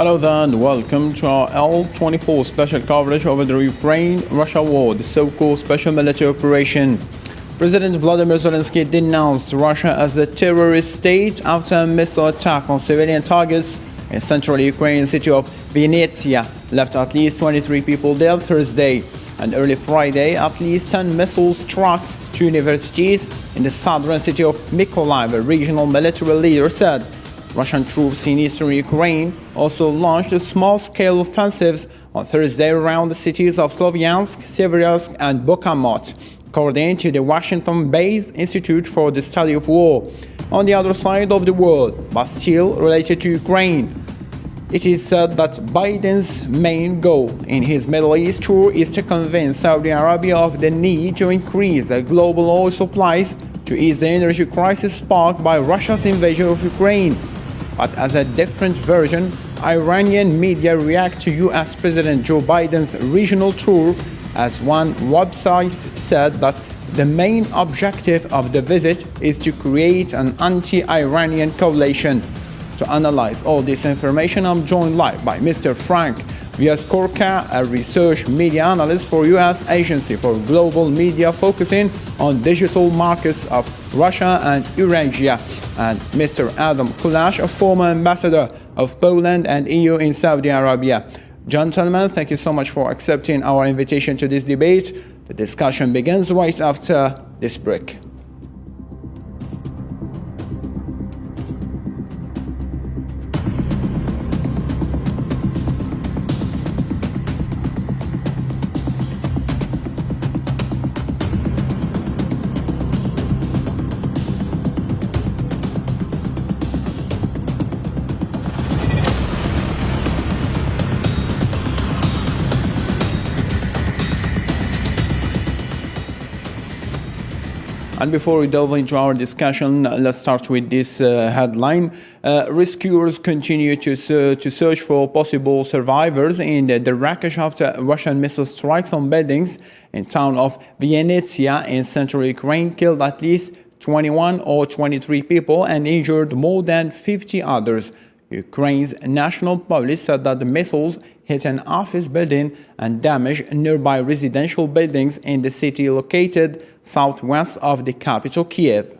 Hello there and welcome to our L24 special coverage over the Ukraine-Russia war, the so-called special military operation. President Vladimir Zelensky denounced Russia as a terrorist state after a missile attack on civilian targets in central Ukrainian city of Vinnytsia left at least 23 people dead Thursday. And early Friday, at least 10 missiles struck two universities in the southern city of Mykolaiv, a regional military leader said. Russian troops in eastern Ukraine also launched small-scale offensives on Thursday around the cities of Slovyansk, Severodonetsk and Bakhmut, according to the Washington-based Institute for the Study of War. On the other side of the world, but still related to Ukraine, it is said that Biden's main goal in his Middle East tour is to convince Saudi Arabia of the need to increase the global oil supplies to ease the energy crisis sparked by Russia's invasion of Ukraine. But as a different version, Iranian media react to US President Joe Biden's regional tour, as one website said that the main objective of the visit is to create an anti-Iranian coalition. To analyze all this information, I'm joined live by Mr. Frank Vyaskórka, a research media analyst for US Agency for Global Media focusing on digital markets of Russia and Eurasia, and Mr. Adam Kulash, a former ambassador of Poland and EU in Saudi Arabia. Gentlemen, thank you so much for accepting our invitation to this debate. The discussion begins right after this break. And before we delve into our discussion, let's start with this headline. Rescuers continue to search for possible survivors in the wreckage after Russian missile strikes on buildings in town of Vinnytsia in central Ukraine killed at least 21 or 23 people and injured more than 50 others. Ukraine's national police said that the missiles hit an office building and damaged nearby residential buildings in the city located southwest of the capital, Kiev.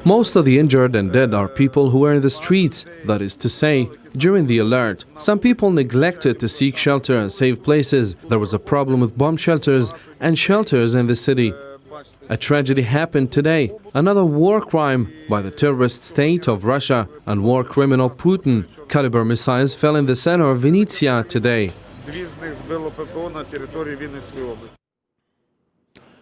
Most of the injured and dead are people who were in the streets, that is to say, during the alert. Some people neglected to seek shelter and safe places. There was a problem with bomb shelters and shelters in the city. A tragedy happened today, another war crime by the terrorist state of Russia and war criminal Putin. Caliber missiles fell in the center of Vinnytsia today.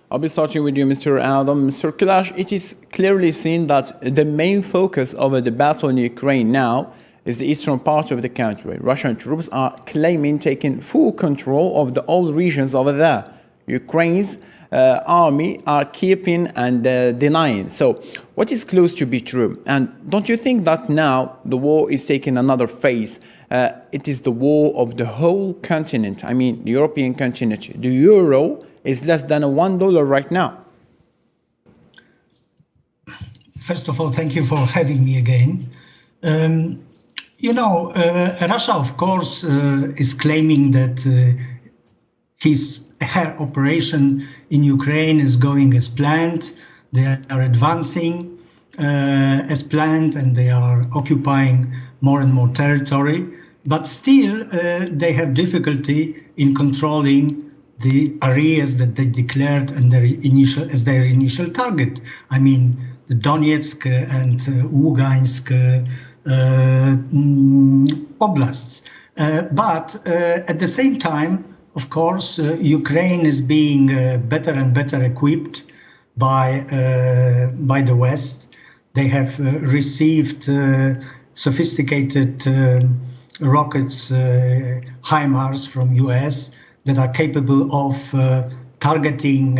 I'll be starting with you, Mr. Adam. Mr. Kulash, it is clearly seen that the main focus of the battle in Ukraine now is the eastern part of the country. Russian troops are claiming taking full control of the oil regions over there. Ukraine's army are keeping and denying. So what is close to be true? And don't you think that now the war is taking another phase? It is the war of the whole continent. I mean, the European continent. The euro is less than $1 right now. First of all, thank you for having me again. Russia, of course, is claiming that her operation in Ukraine is going as planned. They are advancing as planned, and they are occupying more and more territory. But still, they have difficulty in controlling the areas that they declared and as their initial target. I mean, the Donetsk and Lugansk oblasts. But at the same time, of course, Ukraine is being better and better equipped by the West. They have received sophisticated rockets, HIMARS from US, that are capable of targeting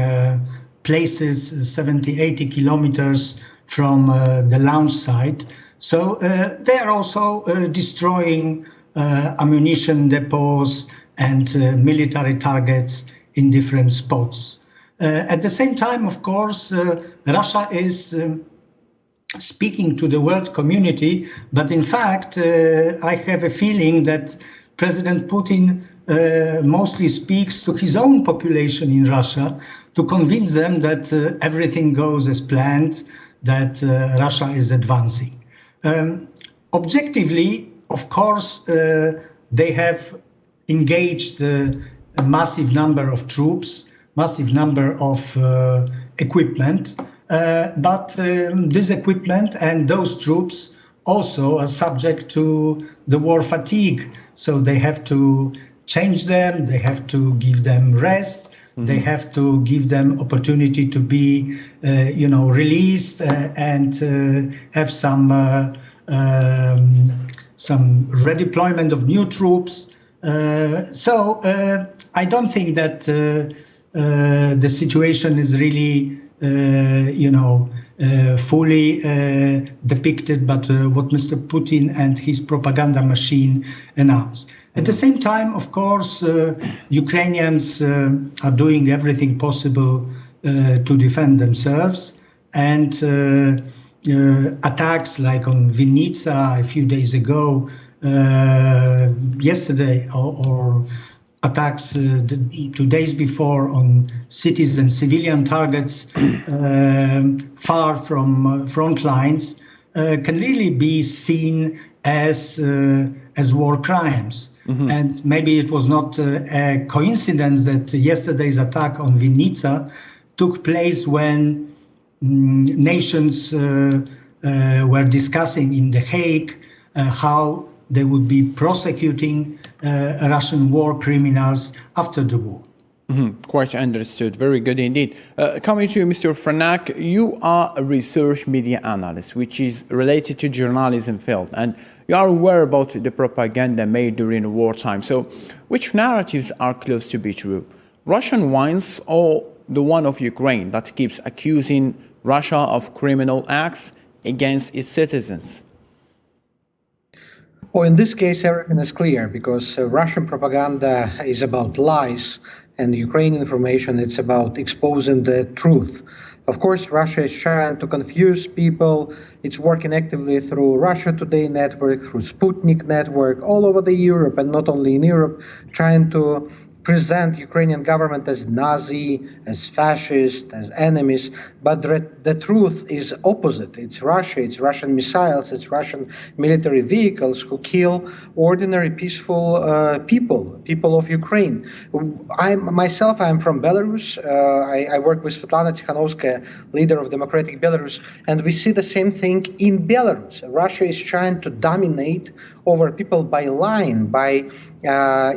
places 70, 80 kilometers from the launch site. So they are also destroying ammunition depots and military targets in different spots. At the same time, of course, Russia is speaking to the world community. But in fact, I have a feeling that President Putin mostly speaks to his own population in Russia to convince them that everything goes as planned, that Russia is advancing. Objectively, of course, they have engaged a massive number of troops, massive number of equipment, but this equipment and those troops also are subject to the war fatigue. So they have to change them, they have to give them rest, they have to give them opportunity to be, released and have some redeployment of new troops. So I don't think that the situation is really, fully depicted, but what Mr. Putin and his propaganda machine announced. At the same time, of course, Ukrainians are doing everything possible to defend themselves, and attacks like on Vinnytsia a few days ago, yesterday, or attacks 2 days before on cities and civilian targets far from front lines can really be seen as war crimes. And maybe it was not a coincidence that yesterday's attack on Vinnytsia took place when nations were discussing in The Hague how they would be prosecuting Russian war criminals after the war. Quite understood. Very good indeed. Coming to you, Mr. Franak, you are a research media analyst, which is related to journalism field, and you are aware about the propaganda made during wartime. So, which narratives are close to be true? Russian ones or the one of Ukraine that keeps accusing Russia of criminal acts against its citizens? Well, in this case, everything is clear because Russian propaganda is about lies, and Ukrainian information, it's about exposing the truth. Of course, Russia is trying to confuse people. It's working actively through Russia Today network, through Sputnik network, all over the Europe, and not only in Europe, trying to present Ukrainian government as Nazi, as fascist, as enemies, but the truth is opposite. It's Russia, it's Russian missiles, it's Russian military vehicles who kill ordinary peaceful people of Ukraine. I'm from Belarus. I work with Svetlana Tikhanovskaya, leader of Democratic Belarus, and we see the same thing in Belarus. Russia is trying to dominate over people by lying, by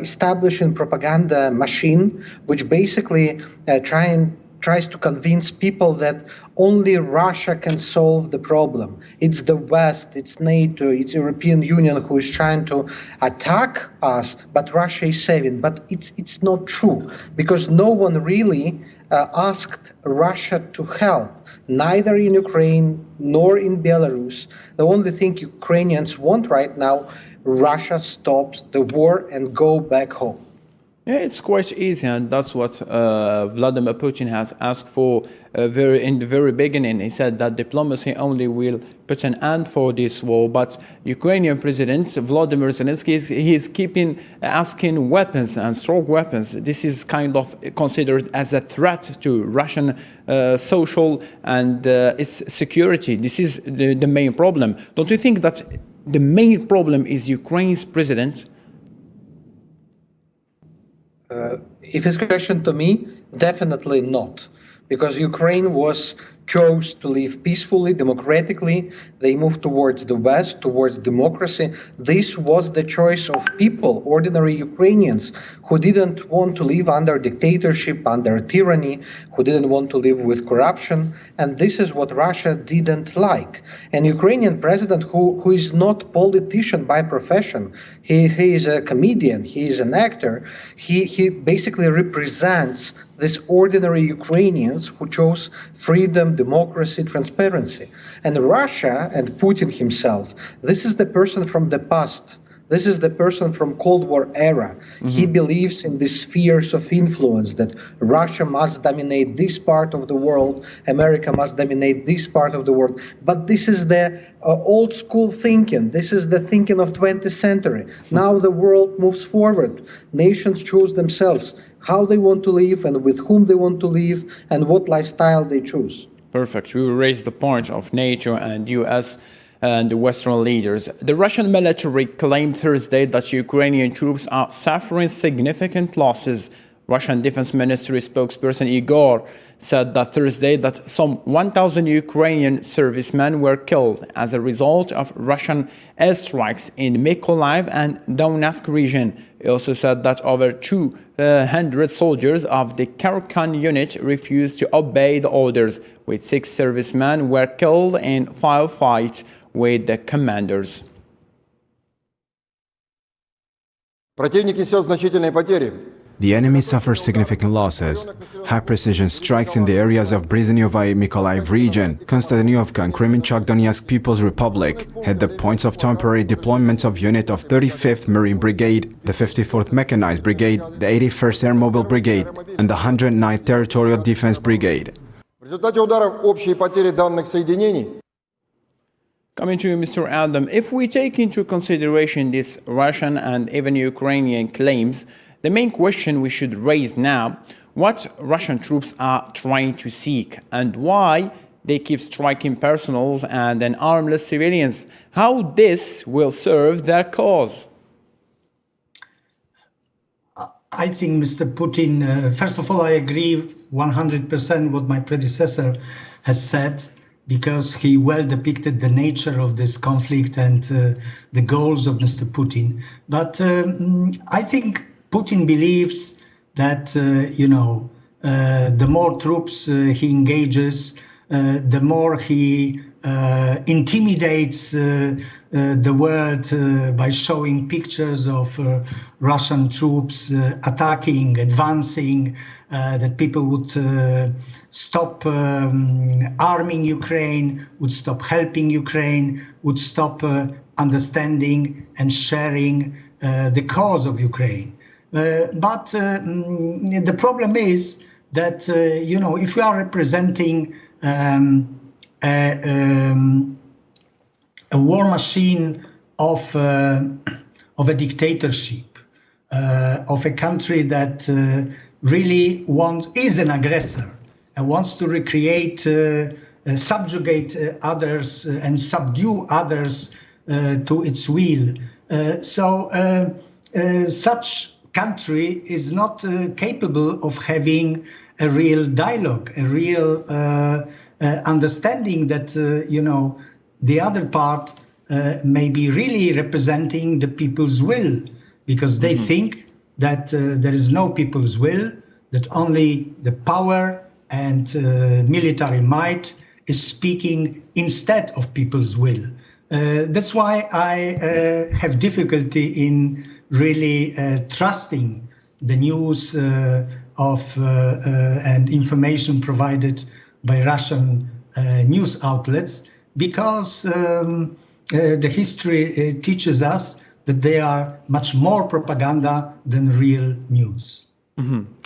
establishing propaganda machine, which basically tries to convince people that only Russia can solve the problem. It's the West, it's NATO, it's European Union who is trying to attack us, but Russia is saving. But it's not true, because no one really asked Russia to help, neither in Ukraine nor in Belarus. The only thing Ukrainians want right now, Russia stops the war and go back home. Yeah, it's quite easy, and that's what Vladimir Putin has asked for in the very beginning. He said that diplomacy only will put an end for this war, but Ukrainian President Vladimir Zelensky he's keeping asking weapons and strong weapons. This is kind of considered as a threat to Russian social and its security. This is the main problem. Don't you think that the main problem is Ukraine's president? If it's a question to me, definitely not, because Ukraine chose to live peacefully, democratically. They moved towards the West, towards democracy. This was the choice of people, ordinary Ukrainians, who didn't want to live under dictatorship, under tyranny, who didn't want to live with corruption. And this is what Russia didn't like. An Ukrainian president who is not politician by profession, he is a comedian, he is an actor, he basically represents these ordinary Ukrainians who chose freedom, democracy, transparency. And Russia and Putin himself, this is the person from the past This is the person from Cold War era. He believes in the spheres of influence, that Russia must dominate this part of the world, America must dominate this part of the world. But this is the old school thinking. This is the thinking of 20th century. Now the world moves forward. Nations choose themselves how they want to live and with whom they want to live and what lifestyle they choose. Perfect. We will raise the point of NATO and US and the Western leaders. The Russian military claimed Thursday that Ukrainian troops are suffering significant losses. Russian Defense Ministry spokesperson Igor said that Thursday that some 1,000 Ukrainian servicemen were killed as a result of Russian airstrikes in Mykolaiv and Donetsk region. He also said that over 200 soldiers of the Kharkiv unit refused to obey the orders, with 6 servicemen were killed in firefights with the commanders. Противник несет значительные потери. The enemy suffers significant losses. High-precision strikes in the areas of Brezhnev Mykolaiv region, Konstantinovka and Kremenchuk Donetsk People's Republic hit the points of temporary deployments of unit of 35th Marine Brigade, the 54th Mechanized Brigade, the 81st Air Mobile Brigade, and the 109th Territorial Defense Brigade. В результате ударов общие потери данных соединений. Coming to you, Mr. Adam, if we take into consideration these Russian and even Ukrainian claims, the main question we should raise now, what Russian troops are trying to seek and why they keep striking personals and then armless civilians, how this will serve their cause. I think Mr. Putin, first of all, I agree 100% what my predecessor has said, because he well depicted the nature of this conflict and the goals of Mr. Putin. But I think Putin believes that, the more troops he engages, the more he intimidates the world by showing pictures of Russian troops attacking, advancing, that people would stop arming Ukraine, would stop helping Ukraine, would stop understanding and sharing the cause of Ukraine. But the problem is that, if you are representing a war machine of a dictatorship, of a country that really is an aggressor and wants to recreate, subjugate others and subdue others to its will. So such country is not capable of having a real dialogue, a real understanding that, the other part may be really representing the people's will, because they think that there is no people's will, that only the power and military might is speaking instead of people's will. That's why I have difficulty in really trusting the news of and information provided by Russian news outlets, because the history teaches us that they are much more propaganda than real news.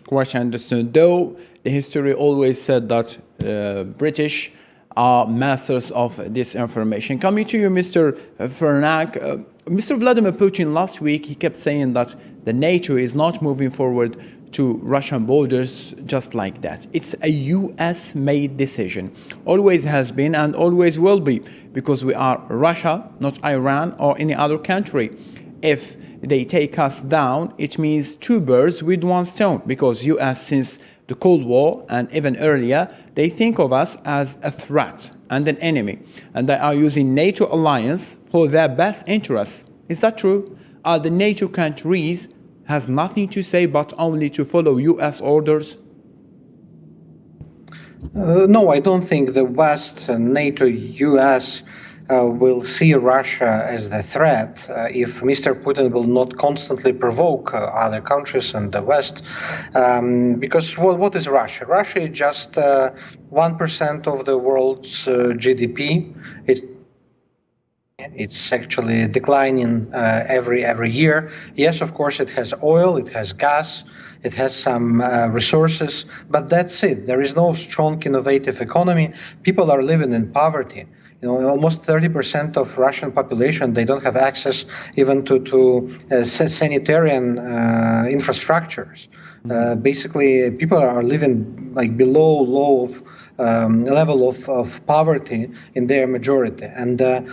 Quite understood. Though the history always said that British are masters of disinformation. Coming to you, Mr. Fernak, Mr. Vladimir Putin last week, he kept saying that the NATO is not moving forward to Russian borders just like that. It's a US-made decision. Always has been and always will be, because we are Russia, not Iran or any other country. If they take us down, it means two birds with one stone, because US, since the Cold War and even earlier, they think of us as a threat and an enemy, and they are using NATO alliance for their best interests. Is that true? Are the NATO countries has nothing to say but only to follow US orders? No, I don't think the West, NATO, US will see Russia as the threat if Mr. Putin will not constantly provoke other countries and the West. Because what is Russia? Russia is just 1% of the world's GDP. It's actually declining every year. Yes, of course, it has oil, it has gas, it has some resources, but that's it. There is no strong, innovative economy. People are living in poverty. You know, almost 30% of Russian population, they don't have access even to sanitarian infrastructures. Basically, people are living like below level of poverty in their majority. And the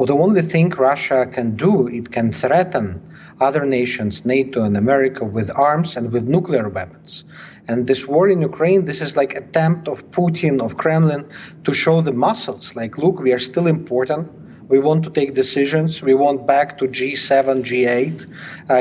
only thing Russia can do, it can threaten other nations, NATO and America, with arms and with nuclear weapons. And this war in Ukraine, this is like attempt of Putin, of Kremlin, to show the muscles. Like, look, we are still important. We want to take decisions. We want back to G7, G8.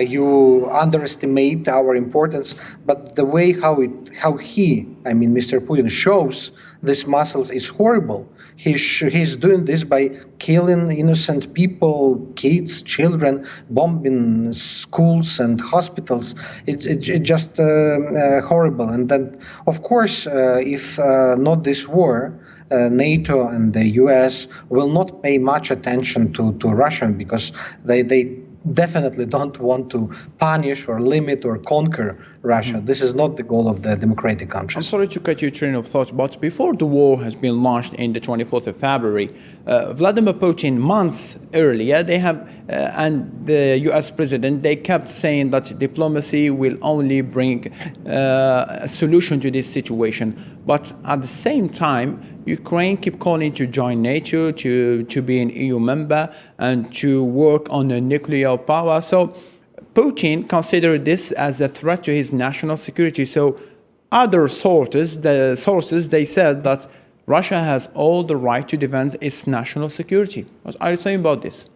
You underestimate our importance. But the way how Mr. Putin shows these muscles is horrible. He's doing this by killing innocent people, kids, children, bombing schools and hospitals. It's just horrible. And then, of course, if not this war, NATO and the US will not pay much attention to Russia, because they definitely don't want to punish or limit or conquer Russia. This is not the goal of the democratic countries. I'm sorry to cut your train of thought, but before the war has been launched in the 24th of February, Vladimir Putin, months earlier, and the US president, they kept saying that diplomacy will only bring a solution to this situation. But at the same time, Ukraine keep calling to join NATO, to be an EU member, and to work on a nuclear power. So Putin considered this as a threat to his national security. So other sources, they said that Russia has all the right to defend its national security. What are you saying about this?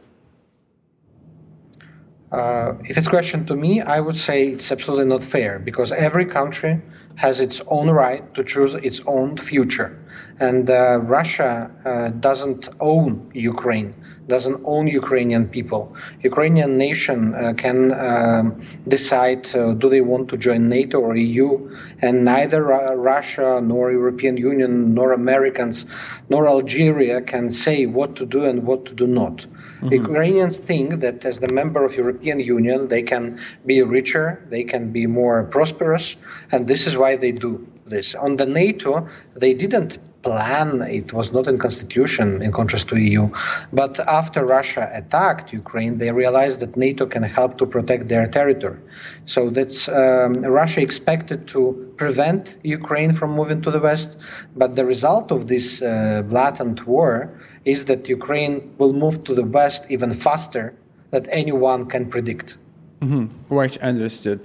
If it's a question to me, I would say it's absolutely not fair, because every country has its own right to choose its own future. And Russia doesn't own Ukraine, doesn't own Ukrainian people. Ukrainian nation can decide do they want to join NATO or EU, and neither Russia nor European Union nor Americans nor Algeria can say what to do and what to do not. Ukrainians think that as the member of European Union, they can be richer, they can be more prosperous, and this is why they do this. On the NATO, they didn't plan, it was not in constitution in contrast to EU, but after Russia attacked Ukraine, they realized that NATO can help to protect their territory. So that's Russia expected to prevent Ukraine from moving to the West, but the result of this blatant war is that Ukraine will move to the West even faster than anyone can predict. Right, understood.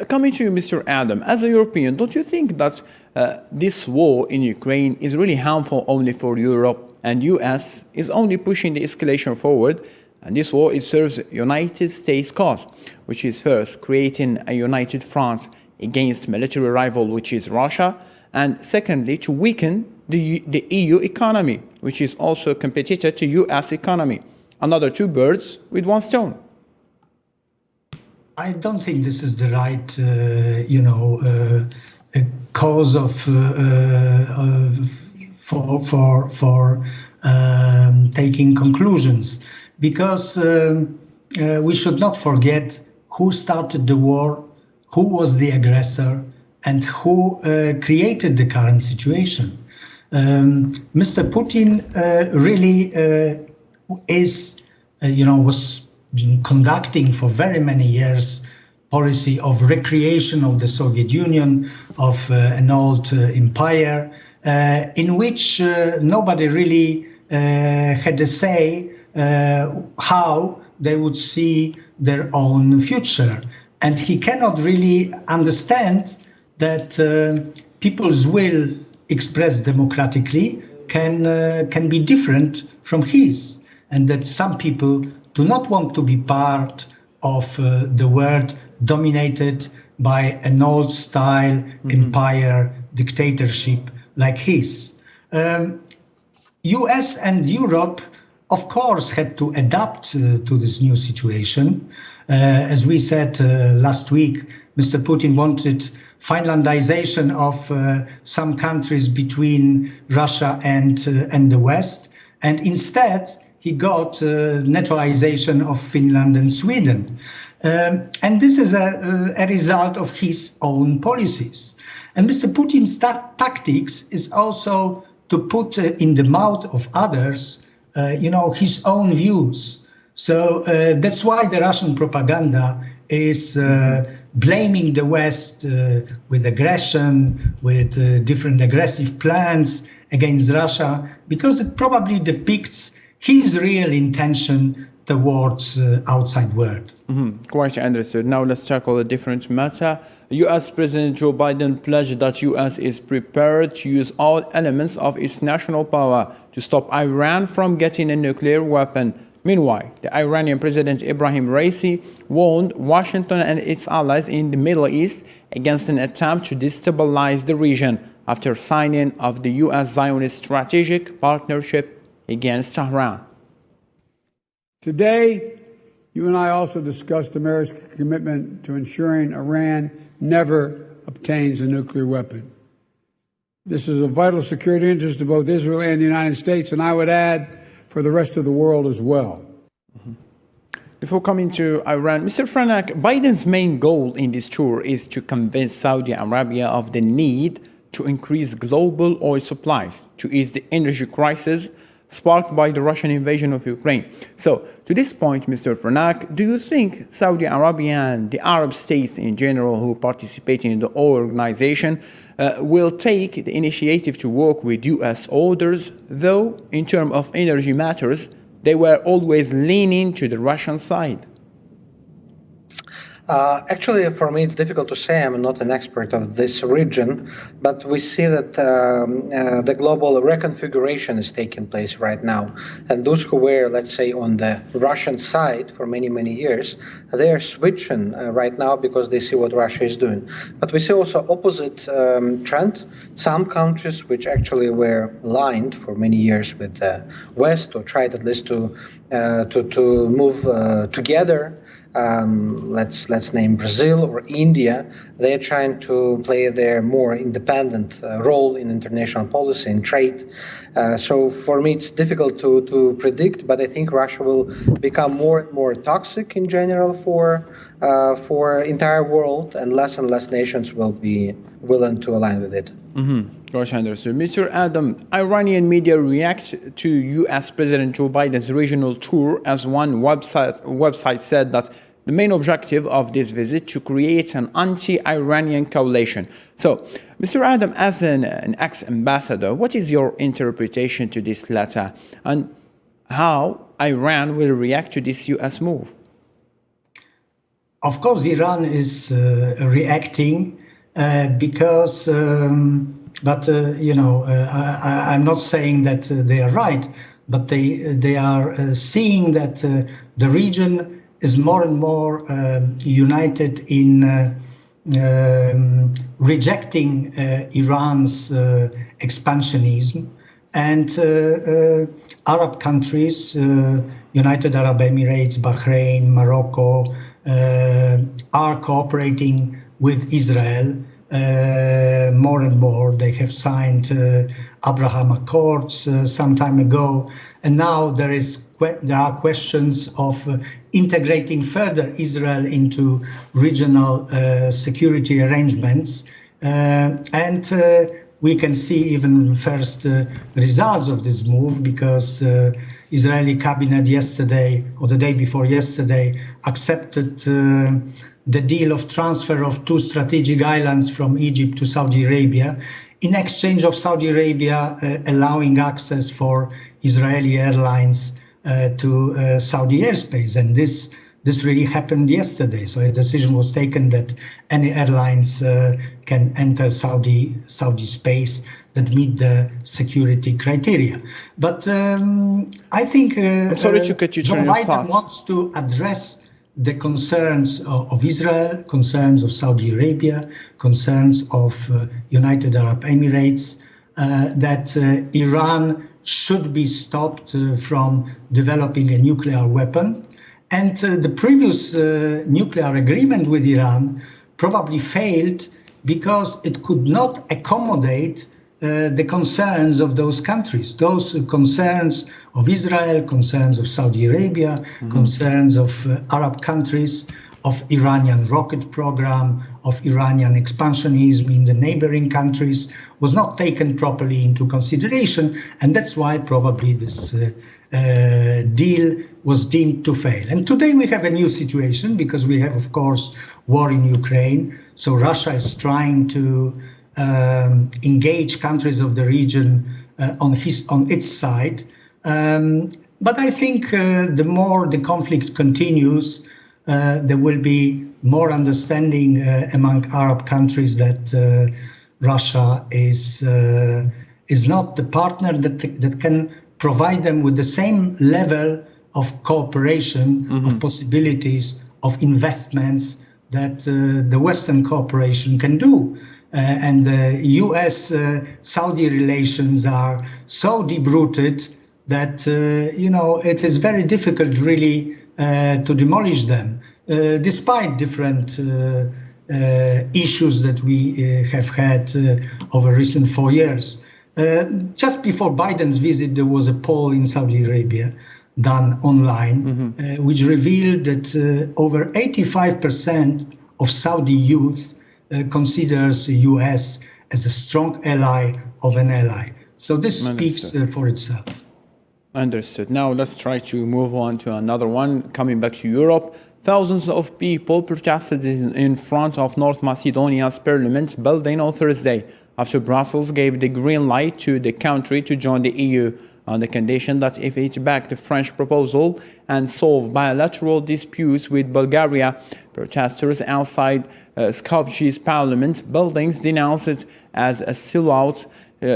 Coming to you, Mr. Adam, as a European, don't you think that this war in Ukraine is really harmful only for Europe, and US is only pushing the escalation forward, and this war, it serves United States' cause, which is first creating a united front against military rival, which is Russia, and secondly, to weaken the EU economy, which is also a competitor to US economy. Another two birds with one stone. I don't think this is the right, cause for taking conclusions, because we should not forget who started the war, who was the aggressor, and who created the current situation. Mr. Putin really was conducting for very many years policy of recreation of the Soviet Union, of an old empire, in which nobody really had a say how they would see their own future. And he cannot really understand that people's will expressed democratically can be different from his, and that some people do not want to be part of the world dominated by an old-style empire dictatorship like his. US and Europe, of course, had to adapt to this new situation. As we said last week, Mr. Putin wanted Finlandization of some countries between Russia and the West, and instead he got naturalization of Finland and Sweden. And this is a result of his own policies. And Mr. Putin's tactics is also to put in the mouth of others, his own views. So that's why the Russian propaganda is blaming the West with aggression, with different aggressive plans against Russia, because it probably depicts his real intention towards outside world. Quite understood. Now let's tackle a different matter. U.S. President Joe Biden pledged that U.S. is prepared to use all elements of its national power to stop Iran from getting a nuclear weapon. Meanwhile, the Iranian President Ibrahim Raisi warned Washington and its allies in the Middle East against an attempt to destabilize the region after signing of the U.S. Zionist strategic partnership against Tehran. Today, you and I also discussed America's commitment to ensuring Iran never obtains a nuclear weapon. This is a vital security interest to both Israel and the United States, and I would add, for the rest of the world as well. Before coming to Iran, Mr. Franak, Biden's main goal in this tour is to convince Saudi Arabia of the need to increase global oil supplies to ease the energy crisis sparked by the Russian invasion of Ukraine. So, to this point, Mr. Franak, do you think Saudi Arabia and the Arab states in general who participate in the oil organization will take the initiative to work with U.S. orders, though in terms of energy matters, they were always leaning to the Russian side? Actually, for me, it's difficult to say. I'm not an expert of this region, but we see that the global reconfiguration is taking place right now. And those who were, let's say, on the Russian side for many, many years, they are switching right now because they see what Russia is doing. But we see also opposite trend. Some countries which actually were aligned for many years with the West, or tried at least to move together. Let's name Brazil or India. They're trying to play their more independent role in international policy and trade. So for me, it's difficult to predict, but I think Russia will become more and more toxic in general for entire world, and less nations will be willing to align with it. Gosh, understood. Mr. Adam, Iranian media react to U.S. President Joe Biden's regional tour, as one website said that the main objective of this visit to create an anti-Iranian coalition. So, Mr. Adam, as an ex-ambassador, what is your interpretation to this letter, and how Iran will react to this U.S. move? Of course, Iran is reacting because, I'm not saying that they are right, but they are seeing that the region is more and more united in rejecting Iran's expansionism, and Arab countries, United Arab Emirates, Bahrain, Morocco, are cooperating with Israel more and more. They have signed Abraham Accords some time ago, and now there are questions of integrating further Israel into regional security arrangements, and we can see even first results of this move, because Israeli cabinet yesterday, or the day before yesterday, accepted the deal of transfer of 2 strategic islands from Egypt to Saudi Arabia, in exchange of Saudi Arabia allowing access for Israeli airlines to Saudi airspace. And this really happened yesterday. So a decision was taken that any airlines can enter Saudi space that meet the security criteria. But I think I'm sorry to cut you Joe Biden wants to address the concerns of Israel, concerns of Saudi Arabia, concerns of United Arab Emirates, that Iran should be stopped from developing a nuclear weapon. And the previous nuclear agreement with Iran probably failed because it could not accommodate the concerns of those countries, those concerns of Israel, concerns of Saudi Arabia, concerns of Arab countries, of Iranian rocket program, of Iranian expansionism in the neighboring countries was not taken properly into consideration. And that's why probably this deal was deemed to fail. And today we have a new situation because we have, of course, war in Ukraine. So Russia is trying to engage countries of the region on its side. But I think the more the conflict continues, there will be more understanding among Arab countries that Russia is not the partner that can provide them with the same level of cooperation, of possibilities, of investments that the Western cooperation can do. And the US-Saudi relations are so deep-rooted that, it is very difficult really to demolish them, despite different issues that we have had over recent 4 years. Just before Biden's visit, there was a poll in Saudi Arabia done online, which revealed that over 85% of Saudi youth considers the US as a strong ally of an ally. So this speaks for itself. Understood. Now let's try to move on to another one. Coming back to Europe, thousands of people protested in front of North Macedonia's parliament building on Thursday after Brussels gave the green light to the country to join the EU on the condition that if it backed the French proposal and solved bilateral disputes with Bulgaria. Protesters outside Skopje's parliament buildings denounced it as a sellout,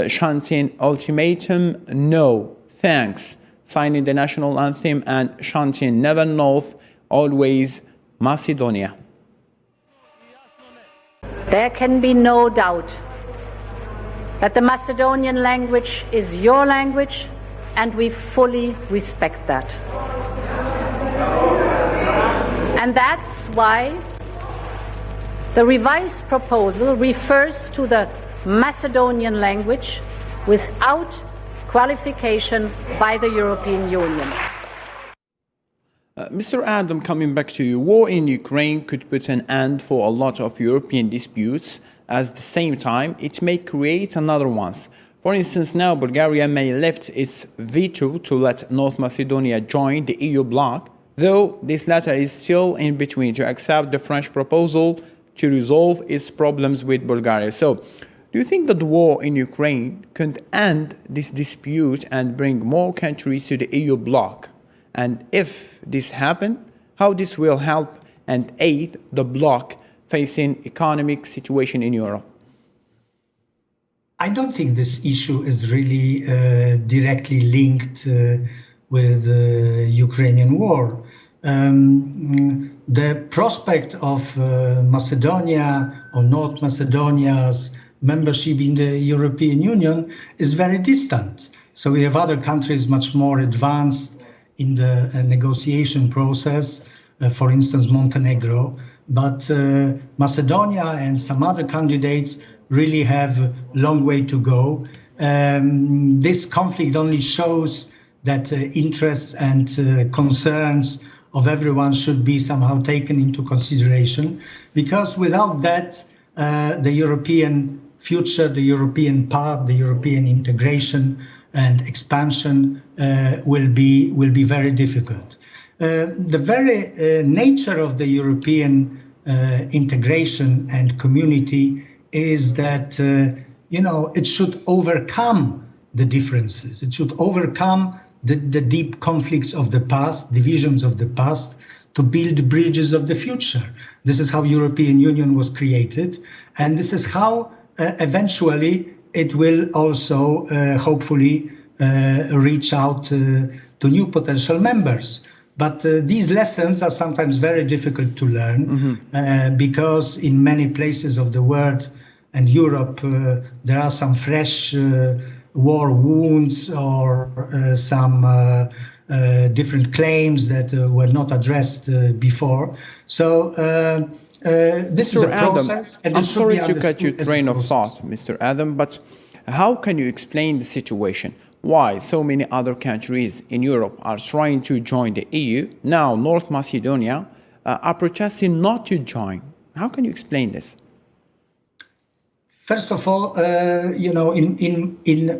chanting ultimatum no thanks, signing the national anthem and chanting never North, always Macedonia. There can be no doubt that the Macedonian language is your language, and we fully respect that. And that's why the revised proposal refers to the Macedonian language without qualification by the European Union. Mr. Adam, coming back to you, war in Ukraine could put an end for a lot of European disputes. At the same time, it may create another ones. For instance, now Bulgaria may lift its veto to let North Macedonia join the EU bloc, though this latter is still in between to accept the French proposal to resolve its problems with Bulgaria. So, do you think that the war in Ukraine could end this dispute and bring more countries to the EU bloc? And if this happens, how this will help and aid the bloc facing economic situation in Europe? I don't think this issue is really directly linked with the Ukrainian war. The prospect of Macedonia or North Macedonia's membership in the European Union is very distant. So we have other countries much more advanced in the negotiation process, for instance, Montenegro. But Macedonia and some other candidates really have a long way to go. This conflict only shows that interests and concerns of everyone should be somehow taken into consideration, because without that, the European future, the European path, the European integration and expansion will be very difficult. The very nature of the European integration and community is that it should overcome the differences. It should overcome the deep conflicts of the past, divisions of the past, to build bridges of the future. This is how European Union was created, and this is how eventually it will also hopefully reach out to new potential members. But these lessons are sometimes very difficult to learn because in many places of the world and Europe, there are some fresh war wounds or some different claims that were not addressed before. So this is a process. And I'm sorry to cut your train of thought, Mr. Adam, but How can you explain the situation? Why so many other countries in Europe are trying to join the EU? Now North Macedonia are protesting not to join. How can you explain this? First of all, in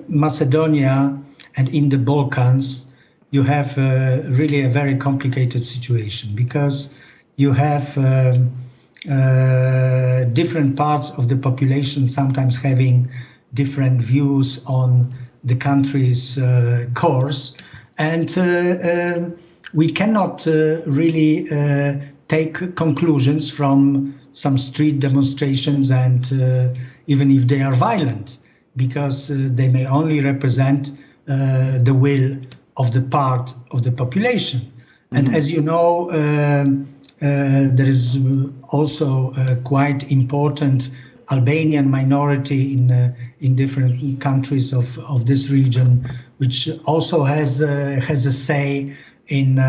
Macedonia and in the Balkans, you have really a very complicated situation because you have different parts of the population sometimes having different views on the country's course, and we cannot really take conclusions from some street demonstrations, and even if they are violent, because they may only represent the will of the part of the population. Mm-hmm. And as you know, there is also a quite important Albanian minority in different countries of this region, which also has a say in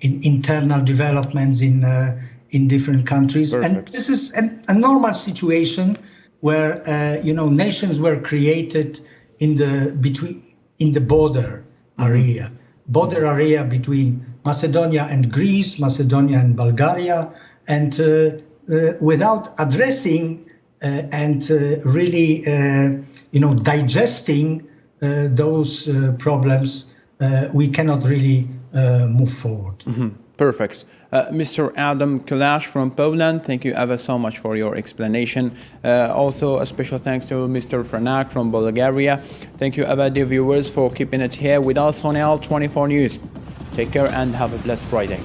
internal developments in different countries. Perfect. And this is a normal situation where nations were created in the border area, between Macedonia and Greece, Macedonia and Bulgaria, and without addressing and really digesting those problems, we cannot really move forward. Mm-hmm. Perfect. Mr. Adam Kulash from Poland, thank you ever so much for your explanation. Also, a special thanks to Mr. Franak from Bulgaria. Thank you ever, dear viewers, for keeping it here with us on L24 News. Take care and have a blessed Friday.